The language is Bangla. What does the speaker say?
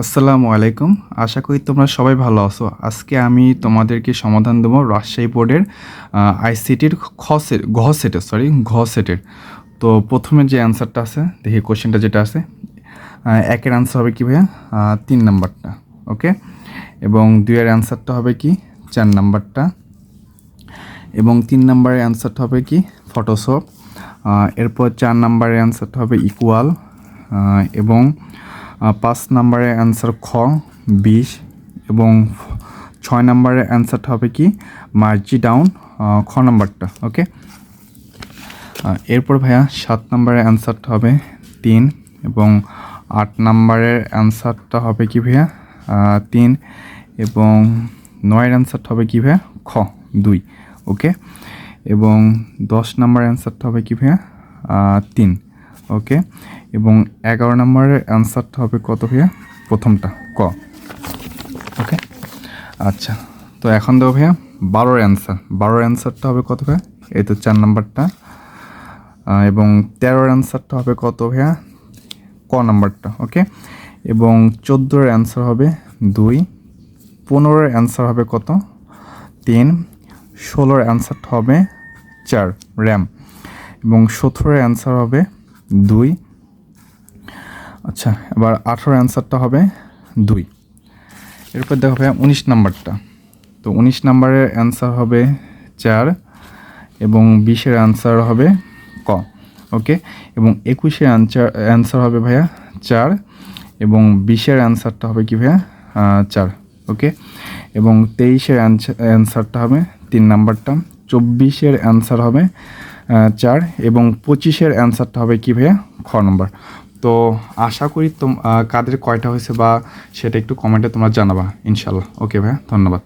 আসসালামু আলাইকুম। আশা করি তোমরা সবাই ভালো আছো। আজকে আমি তোমাদেরকে সমাধান দেবো রাজশাহী বোর্ডের আইসিটির ঘ সেটের। তো প্রথমে যে অ্যান্সারটা আছে দেখি কোশ্চেনটা যেটা আছে, একের অ্যান্সার হবে কি ভাইয়া 3 নাম্বারটা, ওকে। এবং 2-এর অ্যান্সারটা হবে কি 4 নাম্বারটা, এবং 3 নাম্বারের অ্যান্সারটা হবে কি ফটোশপ। এরপর 4 নাম্বারের অ্যান্সারটা হবে ইকুয়াল, এবং 5 নাম্বারের অ্যান্সার খ 20, এবং 6 নাম্বারের অ্যান্সারটা হবে কি মার্জি ডাউন, খ নাম্বারটা, ওকে। এরপর ভাইয়া 7 নাম্বারের অ্যান্সারটা হবে 3, এবং 8 নাম্বারের অ্যান্সারটা হবে কি ভাইয়া 3, এবং 9-এর অ্যান্সারটা হবে কি ভাইয়া খ 2, ওকে। এবং 10 নাম্বারের অ্যান্সারটা হবে কি ভাইয়া 3, ওকে। এবং 11 নম্বরের অ্যান্সারটা হবে কত ভাইয়া প্রথমটা ক, ওকে। আচ্ছা, তো এখন দেখো ভাইয়া 12-এর অ্যান্সারটা হবে কত ভাইয়া, এই তো 4 নাম্বারটা। এবং 13-এর অ্যান্সারটা হবে কত ভাইয়া ক নাম্বারটা, ওকে। এবং 14-এর অ্যান্সার হবে 2, 15-এর অ্যান্সার হবে কত 3, 16-এর অ্যান্সারটা হবে 4 র্যাম, এবং 17-এর অ্যান্সার হবে 2। আচ্ছা, এবার 18-এর অ্যান্সারটা হবে 2। এরপর দেখো ভাইয়া 19 নাম্বারটা। তো 19 নাম্বারের অ্যান্সার হবে 4, এবং 20-এর অ্যান্সার হবে ক, ওকে। এবং 21-এর অ্যান্সার হবে ভাইয়া 4, এবং 20-এর অ্যান্সারটা হবে কি ভাইয়া 4, ওকে। এবং 23-এর অ্যান্সারটা হবে 3 নাম্বারটা, 24-এর অ্যান্সার হবে 4, এবং 25-এর অ্যান্সারটা হবে কি ভাইয়া খ নম্বর। তো আশা করি কাদের কয়টা হয়েছে বা সেটা একটু কমেন্টে তোমরা জানাবা ইনশাল্লাহ, ওকে ভাইয়া, ধন্যবাদ।